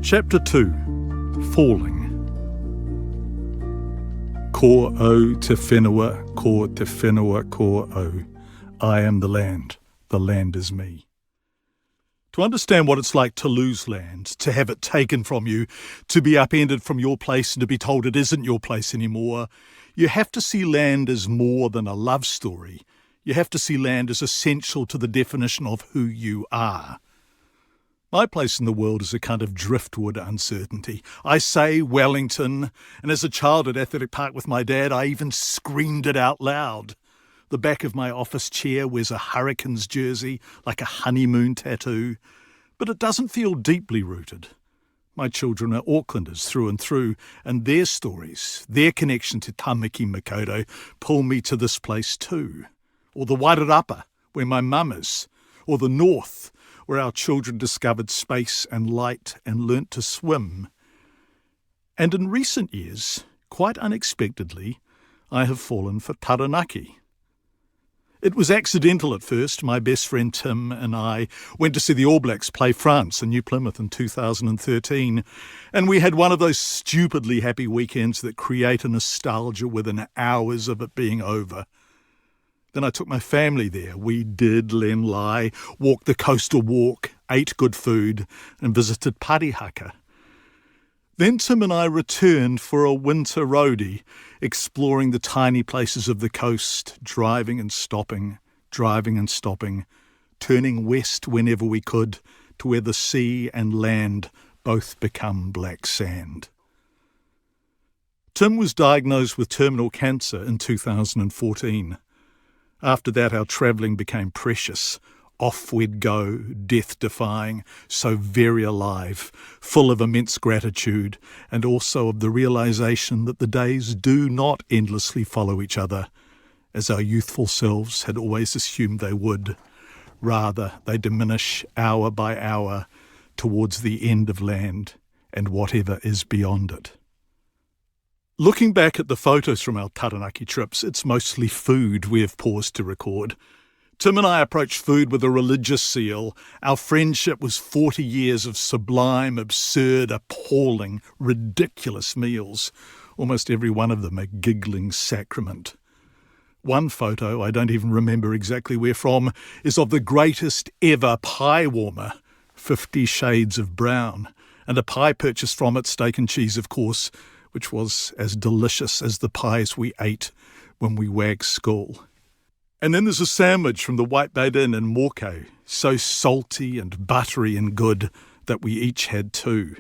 Chapter 2. Falling. Ko o te whenua, ko te whenua ko o. I am the land is me. To understand what it's like to lose land, to have it taken from you, to be upended from your place and to be told it isn't your place anymore, you have to see land as more than a love story. You have to see land as essential to the definition of who you are. My place in the world is a kind of driftwood uncertainty. I say Wellington, and as a child at Athletic Park with my dad, I even screamed it out loud. The back of my office chair wears a Hurricanes jersey, like a honeymoon tattoo, but it doesn't feel deeply rooted. My children are Aucklanders through and through, and their stories, their connection to Tamaki Makaurau, pull me to this place too. Or the Wairarapa, where my mum is, or the North, where our children discovered space and light and learnt to swim. And in recent years, quite unexpectedly, I have fallen for Taranaki. It was accidental at first. My best friend Tim and I went to see the All Blacks play France in New Plymouth in 2013, and we had one of those stupidly happy weekends that create a nostalgia within hours of it being over. Then I took my family there. We did Lenlai, walked the coastal walk, ate good food, and visited Parihaka. Then Tim and I returned for a winter roadie, exploring the tiny places of the coast, driving and stopping, turning west whenever we could, to where the sea and land both become black sand. Tim was diagnosed with terminal cancer in 2014. After that, our travelling became precious. Off we'd go, death-defying, so very alive, full of immense gratitude, and also of the realisation that the days do not endlessly follow each other, as our youthful selves had always assumed they would. Rather, they diminish hour by hour towards the end of land and whatever is beyond it. Looking back at the photos from our Taranaki trips, it's mostly food we have paused to record. Tim and I approached food with a religious zeal. Our friendship was 40 years of sublime, absurd, appalling, ridiculous meals, almost every one of them a giggling sacrament. One photo, I don't even remember exactly where from, is of the greatest ever pie warmer, 50 shades of brown, and a pie purchased from it, steak and cheese of course, which was as delicious as the pies we ate when we wagged school. And then there's a sandwich from the Whitebait Inn in Morkau, so salty and buttery and good that we each had two.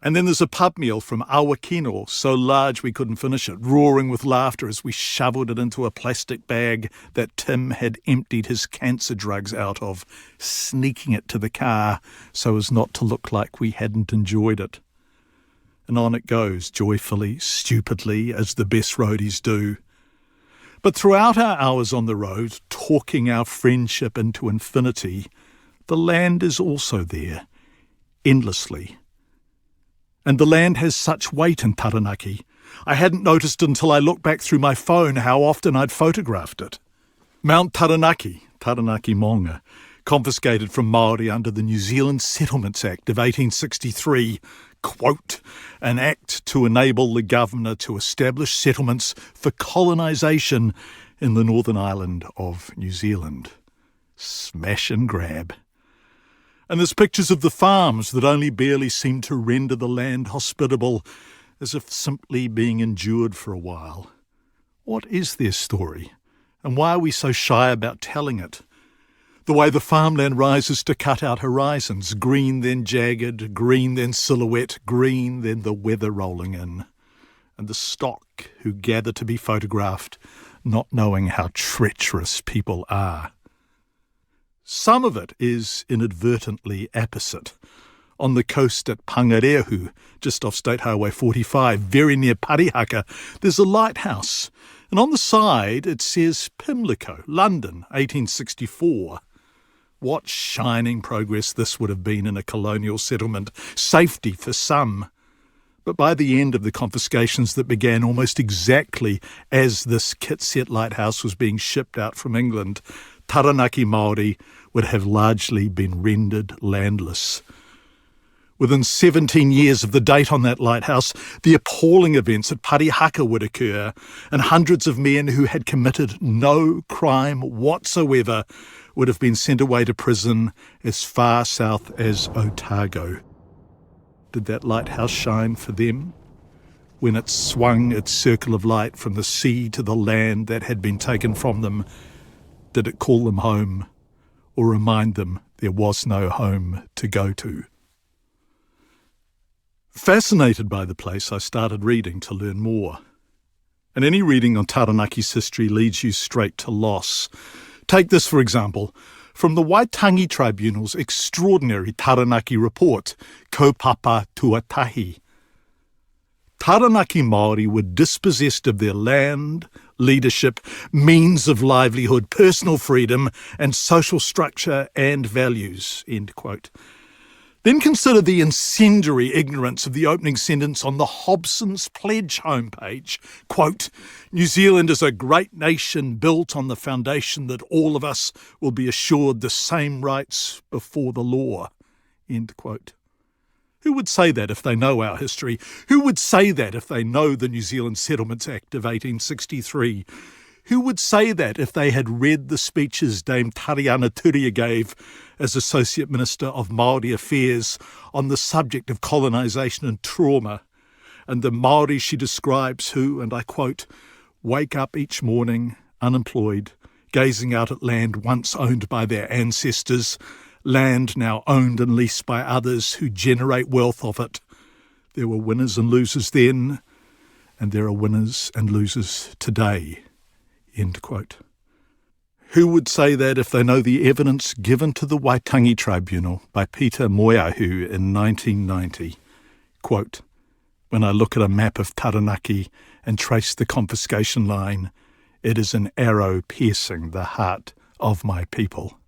And then there's a pub meal from Awakino, so large we couldn't finish it, roaring with laughter as we shoveled it into a plastic bag that Tim had emptied his cancer drugs out of, sneaking it to the car so as not to look like we hadn't enjoyed it. And on it goes, joyfully, stupidly, as the best roadies do. But throughout our hours on the road, talking our friendship into infinity, the land is also there, endlessly. And the land has such weight in Taranaki. I hadn't noticed until I looked back through my phone how often I'd photographed it. Mount Taranaki, Taranaki Maunga, confiscated from Māori under the New Zealand Settlements Act of 1863, quote, an act to enable the governor to establish settlements for colonisation in the northern island of New Zealand. Smash and grab. And there's pictures of the farms that only barely seem to render the land hospitable, as if simply being endured for a while. What is their story? And why are we so shy about telling it? The way the farmland rises to cut out horizons, green then jagged, green then silhouette, green then the weather rolling in. And the stock who gather to be photographed, not knowing how treacherous people are. Some of it is inadvertently apposite. On the coast at Pangareahu, just off State Highway 45, very near Parihaka, there's a lighthouse. And on the side it says Pimlico, London, 1864. What shining progress this would have been in a colonial settlement. Safety for some. But by the end of the confiscations that began almost exactly as this Kitset lighthouse was being shipped out from England, Taranaki Māori would have largely been rendered landless. Within 17 years of the date on that lighthouse, the appalling events at Parihaka would occur, and hundreds of men who had committed no crime whatsoever would have been sent away to prison as far south as Otago. Did that lighthouse shine for them? When it swung its circle of light from the sea to the land that had been taken from them, did it call them home, or remind them there was no home to go to? Fascinated by the place, I started reading to learn more. And any reading on Taranaki's history leads you straight to loss. Take this, for example, from the Waitangi Tribunal's extraordinary Taranaki report, Kaupapa Tuatahi. Taranaki Māori were dispossessed of their land, leadership, means of livelihood, personal freedom, and social structure and values, end quote. Then consider the incendiary ignorance of the opening sentence on the Hobson's Pledge homepage. Quote, "New Zealand is a great nation built on the foundation that all of us will be assured the same rights before the law." End quote. Who would say that if they know our history? Who would say that if they know the New Zealand Settlements Act of 1863? Who would say that if they had read the speeches Dame Tariana Turia gave as Associate Minister of Māori Affairs on the subject of colonisation and trauma, and the Māori she describes who, and I quote, "wake up each morning, unemployed, gazing out at land once owned by their ancestors, land now owned and leased by others who generate wealth of it. There were winners and losers then, and there are winners and losers today." End quote. Who would say that if they know the evidence given to the Waitangi Tribunal by Peter Moeahu in 1990? Quote, "When I look at a map of Taranaki and trace the confiscation line, it is an arrow piercing the heart of my people."